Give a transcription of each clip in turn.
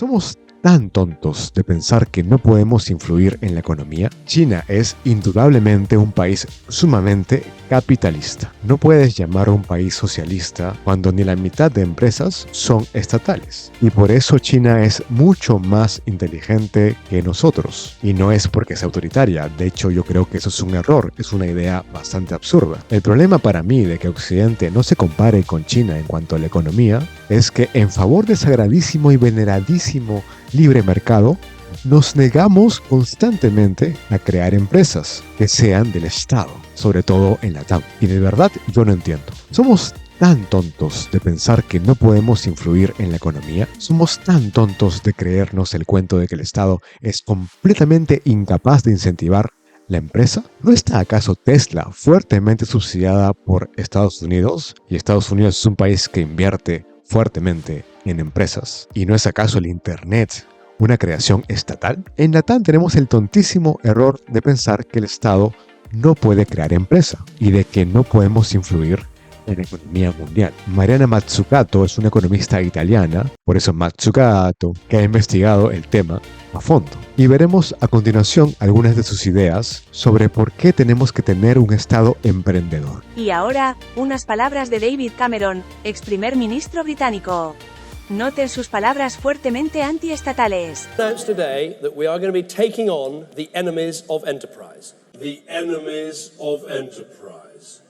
Somos tan tontos de pensar que no podemos influir en la economía. China es indudablemente un país sumamente capitalista. No puedes llamar a un país socialista cuando ni la mitad de empresas son estatales. Y por eso China es mucho más inteligente que nosotros. Y no es porque sea autoritaria. De hecho, yo creo que eso es un error. Es una idea bastante absurda. El problema para mí de que Occidente no se compare con China en cuanto a la economía es que en favor de sagradísimo y veneradísimo libre mercado, nos negamos constantemente a crear empresas que sean del Estado, sobre todo en la TAM. Y de verdad yo no entiendo. Somos tan tontos de pensar que no podemos influir en la economía. Somos tan tontos de creernos el cuento de que el Estado es completamente incapaz de incentivar la empresa. ¿No está acaso Tesla fuertemente subsidiada por Estados Unidos? Y Estados Unidos es un país que invierte fuertemente en empresas. ¿Y no es acaso el Internet una creación estatal? En la TAM tenemos el tontísimo error de pensar que el Estado no puede crear empresa y de que no podemos influir en la economía mundial. Mariana Mazzucato es una economista italiana, por eso Mazzucato, que ha investigado el tema a fondo. Y veremos a continuación algunas de sus ideas sobre por qué tenemos que tener un Estado emprendedor. Y ahora, unas palabras de David Cameron, ex primer ministro británico. Noten sus palabras fuertemente antiestatales. Announced today that we are going to be taking on the enemies of enterprise. The enemies of enterprise.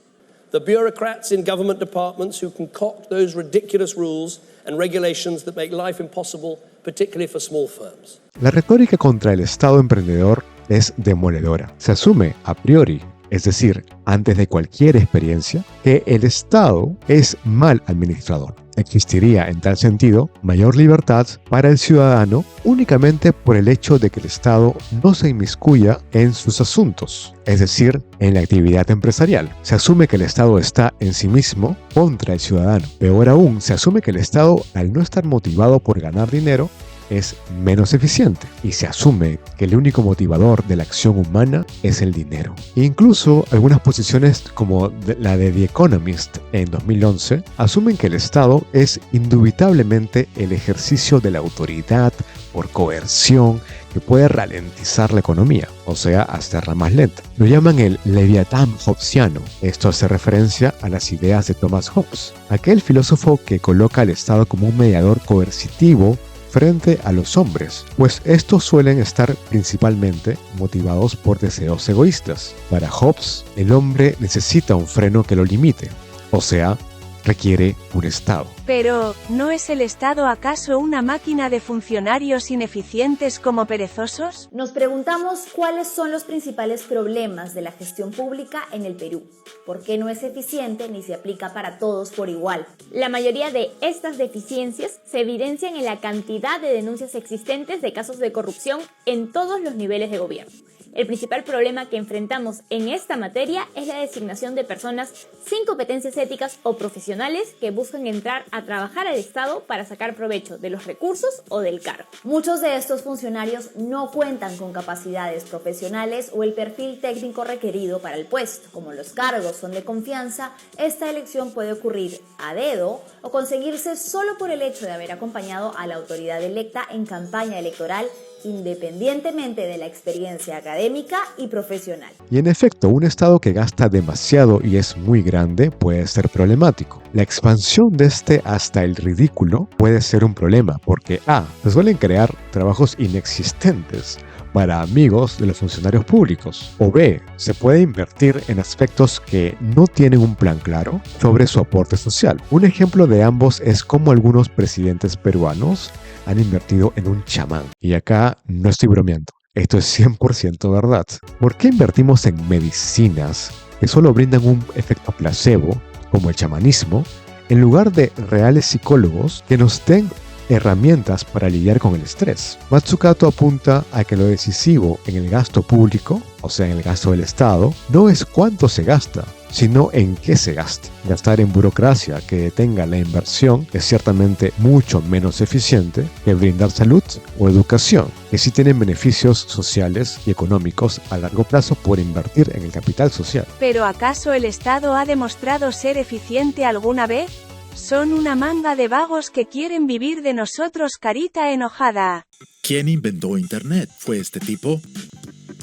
The bureaucrats in government departments who concoct those ridiculous rules and regulations that make life impossible, particularly for small firms. La retórica contra el Estado emprendedor es demoledora. Se asume a priori, es decir, antes de cualquier experiencia, que el Estado es mal administrador. Existiría, en tal sentido, mayor libertad para el ciudadano únicamente por el hecho de que el Estado no se inmiscuya en sus asuntos, es decir, en la actividad empresarial. Se asume que el Estado está en sí mismo contra el ciudadano. Peor aún, se asume que el Estado, al no estar motivado por ganar dinero, es menos eficiente y se asume que el único motivador de la acción humana es el dinero. Incluso algunas posiciones como la de The Economist en 2011 asumen que el Estado es indubitablemente el ejercicio de la autoridad por coerción que puede ralentizar la economía, o sea, hacerla más lenta. Lo llaman el Leviatán Hobbesiano. Esto hace referencia a las ideas de Thomas Hobbes, aquel filósofo que coloca al Estado como un mediador coercitivo frente a los hombres, pues estos suelen estar principalmente motivados por deseos egoístas. Para Hobbes, el hombre necesita un freno que lo limite, o sea, requiere un Estado. Pero, ¿no es el Estado acaso una máquina de funcionarios ineficientes como perezosos? Nos preguntamos cuáles son los principales problemas de la gestión pública en el Perú. ¿Por qué no es eficiente ni se aplica para todos por igual? La mayoría de estas deficiencias se evidencian en la cantidad de denuncias existentes de casos de corrupción en todos los niveles de gobierno. El principal problema que enfrentamos en esta materia es la designación de personas sin competencias éticas o profesionales que buscan entrar a trabajar al Estado para sacar provecho de los recursos o del cargo. Muchos de estos funcionarios no cuentan con capacidades profesionales o el perfil técnico requerido para el puesto. Como los cargos son de confianza, esta elección puede ocurrir a dedo o conseguirse solo por el hecho de haber acompañado a la autoridad electa en campaña electoral, independientemente de la experiencia académica y profesional. Y en efecto, un Estado que gasta demasiado y es muy grande puede ser problemático. La expansión de este hasta el ridículo puede ser un problema porque se suelen crear trabajos inexistentes para amigos de los funcionarios públicos. O B, se puede invertir en aspectos que no tienen un plan claro sobre su aporte social. Un ejemplo de ambos es cómo algunos presidentes peruanos han invertido en un chamán. Y acá no estoy bromeando. Esto es 100% verdad. ¿Por qué invertimos en medicinas que solo brindan un efecto placebo, como el chamanismo, en lugar de reales psicólogos que nos den herramientas para lidiar con el estrés? Mazzucato apunta a que lo decisivo en el gasto público, o sea, en el gasto del Estado, no es cuánto se gasta, sino en qué se gasta. Gastar en burocracia que detenga la inversión es ciertamente mucho menos eficiente que brindar salud o educación, que sí tienen beneficios sociales y económicos a largo plazo por invertir en el capital social. ¿Pero acaso el Estado ha demostrado ser eficiente alguna vez? Son una manga de vagos que quieren vivir de nosotros, carita enojada. ¿Quién inventó Internet? ¿Fue este tipo?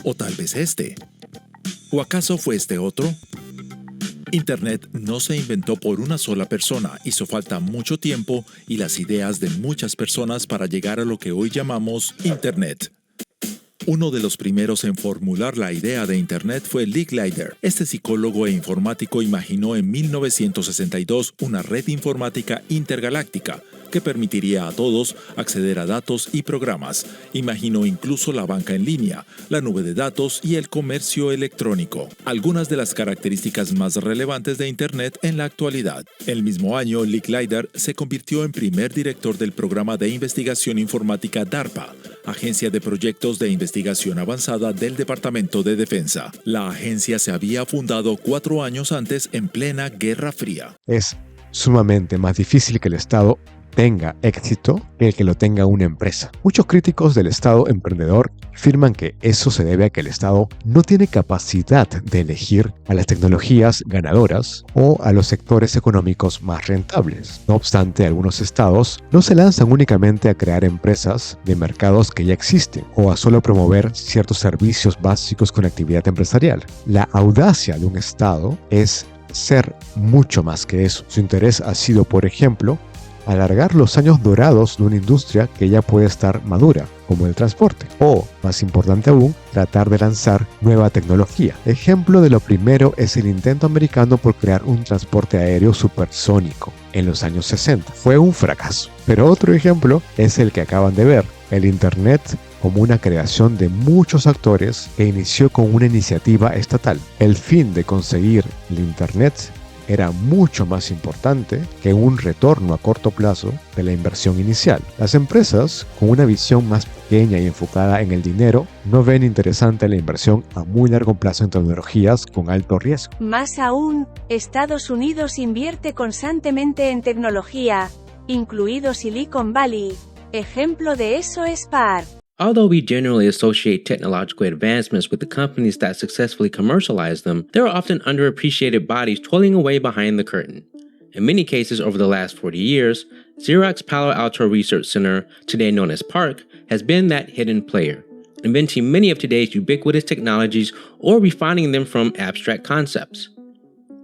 ¿O tal vez este? ¿O acaso fue este otro? Internet no se inventó por una sola persona, hizo falta mucho tiempo y las ideas de muchas personas para llegar a lo que hoy llamamos Internet. Uno de los primeros en formular la idea de Internet fue Licklider. Este psicólogo e informático imaginó en 1962 una red informática intergaláctica que permitiría a todos acceder a datos y programas. Imaginó incluso la banca en línea, la nube de datos y el comercio electrónico. Algunas de las características más relevantes de Internet en la actualidad. El mismo año, Licklider se convirtió en primer director del programa de investigación informática DARPA, Agencia de Proyectos de Investigación Avanzada del Departamento de Defensa. La agencia se había fundado 4 años antes en plena Guerra Fría. Es sumamente más difícil que el Estado tenga éxito que el que lo tenga una empresa. Muchos críticos del Estado emprendedor afirman que eso se debe a que el Estado no tiene capacidad de elegir a las tecnologías ganadoras o a los sectores económicos más rentables. No obstante, algunos estados no se lanzan únicamente a crear empresas de mercados que ya existen o a solo promover ciertos servicios básicos con actividad empresarial. La audacia de un estado es ser mucho más que eso. Su interés ha sido, por ejemplo, alargar los años dorados de una industria que ya puede estar madura, como el transporte, o, más importante aún, tratar de lanzar nueva tecnología. Ejemplo de lo primero es el intento americano por crear un transporte aéreo supersónico en los años 60. Fue un fracaso. Pero otro ejemplo es el que acaban de ver, el Internet como una creación de muchos actores que inició con una iniciativa estatal. El fin de conseguir el Internet era mucho más importante que un retorno a corto plazo de la inversión inicial. Las empresas, con una visión más pequeña y enfocada en el dinero, no ven interesante la inversión a muy largo plazo en tecnologías con alto riesgo. Más aún, Estados Unidos invierte constantemente en tecnología, incluido Silicon Valley. Ejemplo de eso es PAR. Although we generally associate technological advancements with the companies that successfully commercialize them, there are often underappreciated bodies toiling away behind the curtain. In many cases over the last 40 years, Xerox Palo Alto Research Center, today known as PARC, has been that hidden player, inventing many of today's ubiquitous technologies or refining them from abstract concepts.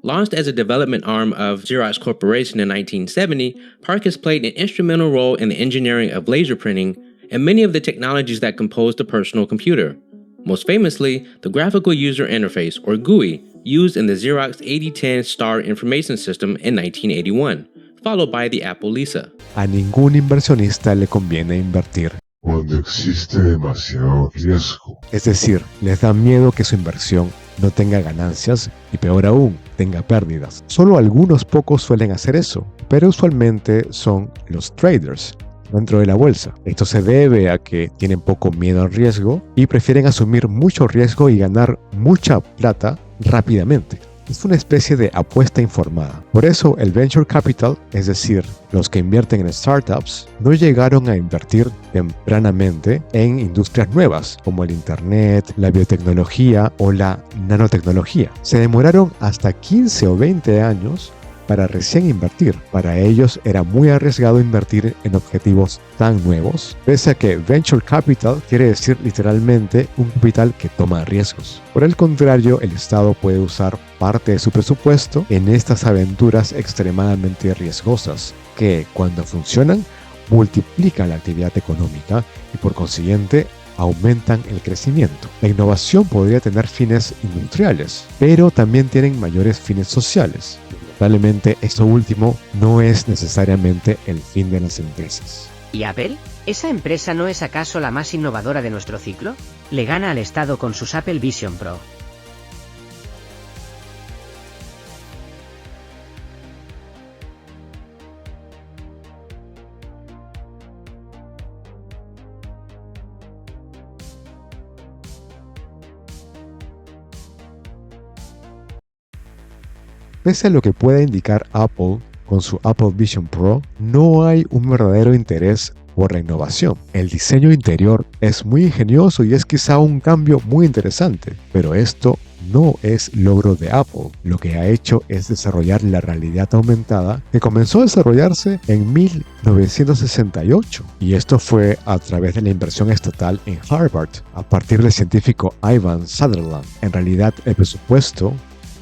Launched as a development arm of Xerox Corporation in 1970, PARC has played an instrumental role in the engineering of laser printing and many of the technologies that compose the personal computer. Most famously, the Graphical User Interface, or GUI, used in the Xerox 8010 Star Information System in 1981, followed by the Apple Lisa. A ningún inversionista le conviene invertir cuando existe demasiado riesgo. Es decir, les da miedo que su inversión no tenga ganancias y peor aún, tenga pérdidas. Solo algunos pocos suelen hacer eso, pero usualmente son los traders dentro de la bolsa. Esto se debe a que tienen poco miedo al riesgo y prefieren asumir mucho riesgo y ganar mucha plata rápidamente. Es una especie de apuesta informada. Por eso el venture capital, es decir, los que invierten en startups, no llegaron a invertir tempranamente en industrias nuevas como el internet, la biotecnología o la nanotecnología. Se demoraron hasta 15 o 20 años para recién invertir. Para ellos era muy arriesgado invertir en objetivos tan nuevos, pese a que venture capital quiere decir literalmente un capital que toma riesgos. Por el contrario, el Estado puede usar parte de su presupuesto en estas aventuras extremadamente riesgosas, que cuando funcionan multiplican la actividad económica y por consiguiente aumentan el crecimiento. La innovación podría tener fines industriales, pero también tienen mayores fines sociales. Probablemente esto último no es necesariamente el fin de las empresas. ¿Y Apple? ¿Esa empresa no es acaso la más innovadora de nuestro ciclo? Le gana al Estado con sus Apple Vision Pro. Pese a lo que pueda indicar Apple con su Apple Vision Pro, no hay un verdadero interés por la innovación. El diseño interior es muy ingenioso y es quizá un cambio muy interesante, pero esto no es logro de Apple. Lo que ha hecho es desarrollar la realidad aumentada que comenzó a desarrollarse en 1968. Y esto fue a través de la inversión estatal en Harvard, a partir del científico Ivan Sutherland. En realidad, el presupuesto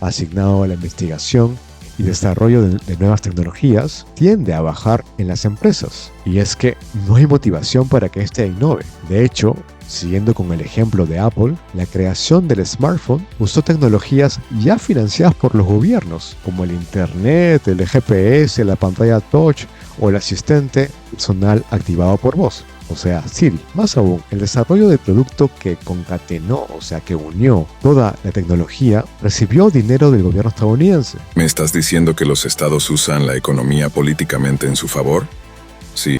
asignado a la investigación y desarrollo de nuevas tecnologías tiende a bajar en las empresas. Y es que no hay motivación para que éste innove. De hecho, siguiendo con el ejemplo de Apple, la creación del smartphone usó tecnologías ya financiadas por los gobiernos, como el Internet, el GPS, la pantalla touch o el asistente personal activado por voz, o sea, Siri. Más aún, el desarrollo del producto que concatenó, o sea, que unió toda la tecnología, recibió dinero del gobierno estadounidense. ¿Me estás diciendo que los estados usan la economía políticamente en su favor? Sí.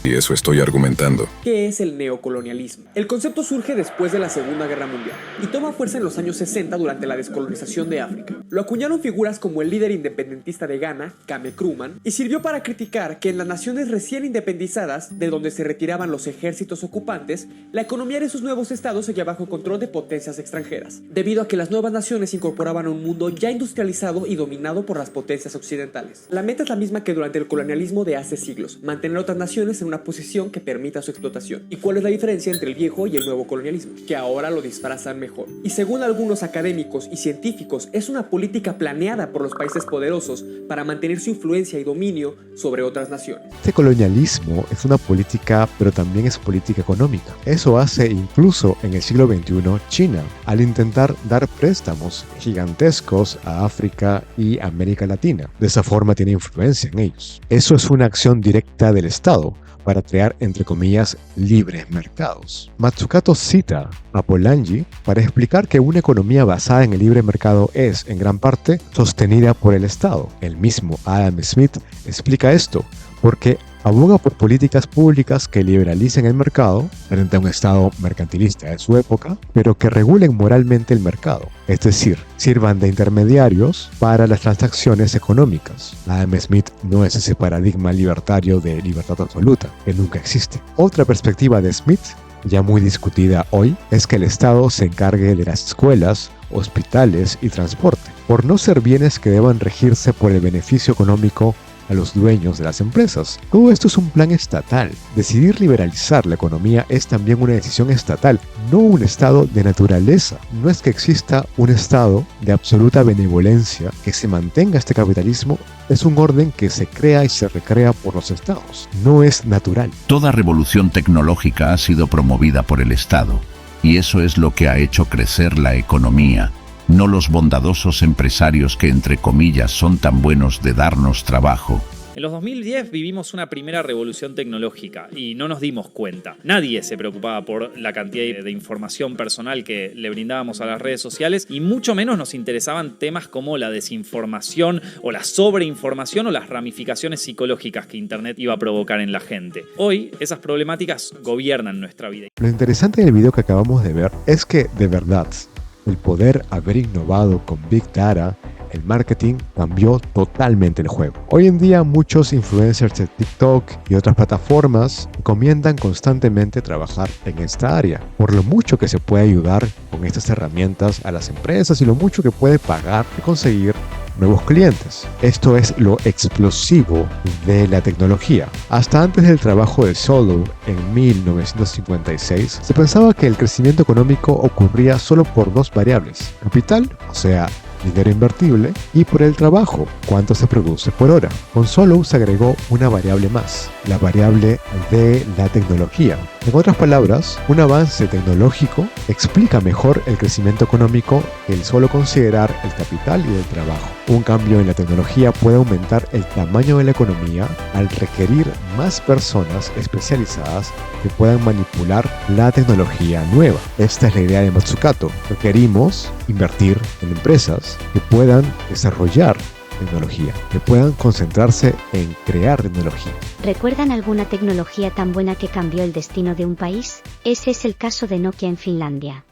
Y eso estoy argumentando. ¿Qué es el neocolonialismo? El concepto surge después de la Segunda Guerra Mundial y toma fuerza en los años 60 durante la descolonización de África. Lo acuñaron figuras como el líder independentista de Ghana, Kwame Nkrumah, y sirvió para criticar que en las naciones recién independizadas, de donde se retiraban los ejércitos ocupantes, la economía de sus nuevos estados seguía bajo control de potencias extranjeras, debido a que las nuevas naciones se incorporaban a un mundo ya industrializado y dominado por las potencias occidentales. La meta es la misma que durante el colonialismo de hace siglos: mantener a otras naciones en una posición que permita su explotación. ¿Y cuál es la diferencia entre el viejo y el nuevo colonialismo? Que ahora lo disfrazan mejor. Y según algunos académicos y científicos, es una política planeada por los países poderosos para mantener su influencia y dominio sobre otras naciones. Este colonialismo es una política, pero también es política económica. Eso hace incluso en el siglo XXI China, al intentar dar préstamos gigantescos a África y América Latina. De esa forma tiene influencia en ellos. Eso es una acción directa del Estado para crear, entre comillas, libres mercados. Mazzucato cita a Polanyi para explicar que una economía basada en el libre mercado es, en gran parte, sostenida por el Estado. El mismo Adam Smith explica esto, porque aboga por políticas públicas que liberalicen el mercado frente a un Estado mercantilista de su época, pero que regulen moralmente el mercado, es decir, sirvan de intermediarios para las transacciones económicas. Adam Smith no es ese paradigma libertario de libertad absoluta, que nunca existe. Otra perspectiva de Smith, ya muy discutida hoy, es que el Estado se encargue de las escuelas, hospitales y transporte, por no ser bienes que deban regirse por el beneficio económico a los dueños de las empresas. Todo esto es un plan estatal. Decidir liberalizar la economía es también una decisión estatal, no un estado de naturaleza. No es que exista un estado de absoluta benevolencia que se mantenga este capitalismo, es un orden que se crea y se recrea por los estados. No es natural. Toda revolución tecnológica ha sido promovida por el Estado, y eso es lo que ha hecho crecer la economía, no los bondadosos empresarios que, entre comillas, son tan buenos de darnos trabajo. En los 2010 vivimos una primera revolución tecnológica y no nos dimos cuenta. Nadie se preocupaba por la cantidad de información personal que le brindábamos a las redes sociales y mucho menos nos interesaban temas como la desinformación o la sobreinformación o las ramificaciones psicológicas que Internet iba a provocar en la gente. Hoy esas problemáticas gobiernan nuestra vida. Lo interesante del video que acabamos de ver es que, de verdad, el poder haber innovado con Big Data, el marketing cambió totalmente el juego. Hoy en día muchos influencers de TikTok y otras plataformas recomiendan constantemente trabajar en esta área, por lo mucho que se puede ayudar con estas herramientas a las empresas y lo mucho que puede pagar y conseguir nuevos clientes. Esto es lo explosivo de la tecnología. Hasta antes del trabajo de Solow en 1956, se pensaba que el crecimiento económico ocurría solo por dos variables: capital, o sea, dinero invertible, y por el trabajo, cuánto se produce por hora. Con Solow se agregó una variable más, la variable de la tecnología. En otras palabras, un avance tecnológico explica mejor el crecimiento económico que el solo considerar el capital y el trabajo. Un cambio en la tecnología puede aumentar el tamaño de la economía al requerir más personas especializadas que puedan manipular la tecnología nueva. Esta es la idea de Mazzucato. Requerimos invertir en empresas que puedan desarrollar tecnología, que puedan concentrarse en crear tecnología. ¿Recuerdan alguna tecnología tan buena que cambió el destino de un país? Ese es el caso de Nokia en Finlandia.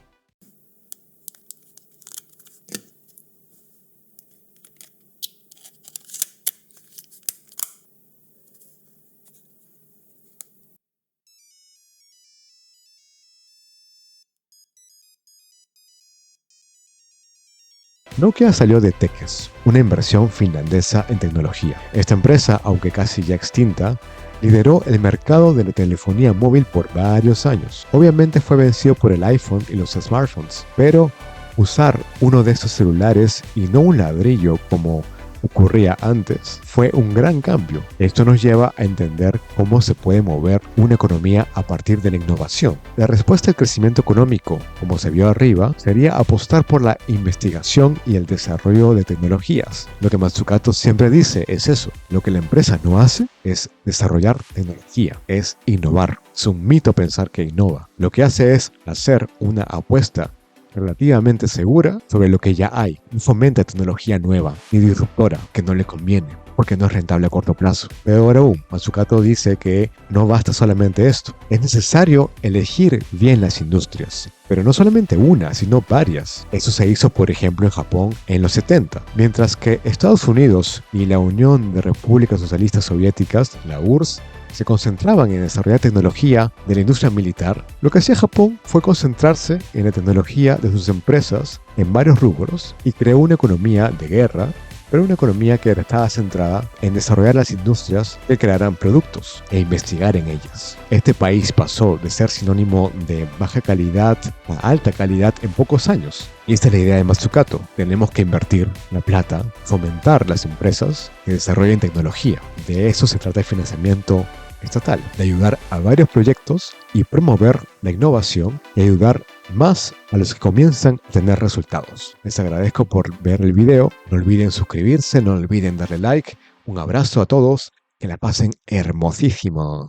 Nokia salió de Tekes, una inversión finlandesa en tecnología. Esta empresa, aunque casi ya extinta, lideró el mercado de la telefonía móvil por varios años. Obviamente fue vencido por el iPhone y los smartphones, pero usar uno de estos celulares y no un ladrillo como ocurría antes fue un gran cambio. Esto nos lleva a entender cómo se puede mover una economía a partir de la innovación. La respuesta al crecimiento económico, como se vio arriba, sería apostar por la investigación y el desarrollo de tecnologías. Lo que Mazzucato siempre dice es eso. Lo que la empresa no hace es desarrollar tecnología, es innovar. Es un mito pensar que innova. Lo que hace es hacer una apuesta relativamente segura sobre lo que ya hay. No fomenta tecnología nueva ni disruptora que no le conviene, porque no es rentable a corto plazo. Peor aún, Mazzucato dice que no basta solamente esto. Es necesario elegir bien las industrias. Pero no solamente una, sino varias. Eso se hizo, por ejemplo, en Japón en los 70. Mientras que Estados Unidos y la Unión de Repúblicas Socialistas Soviéticas, la URSS, se concentraban en desarrollar tecnología de la industria militar, lo que hacía Japón fue concentrarse en la tecnología de sus empresas en varios rubros y creó una economía de guerra, pero una economía que estaba centrada en desarrollar las industrias que crearan productos e investigar en ellas. Este país pasó de ser sinónimo de baja calidad a alta calidad en pocos años. Y esta es la idea de Mazzucato. Tenemos que invertir la plata, fomentar las empresas que desarrollen tecnología. De eso se trata el financiamiento estatal, de ayudar a varios proyectos y promover la innovación y ayudar más a los que comienzan a tener resultados. Les agradezco por ver el video, no olviden suscribirse, no olviden darle like, un abrazo a todos, que la pasen hermosísimo.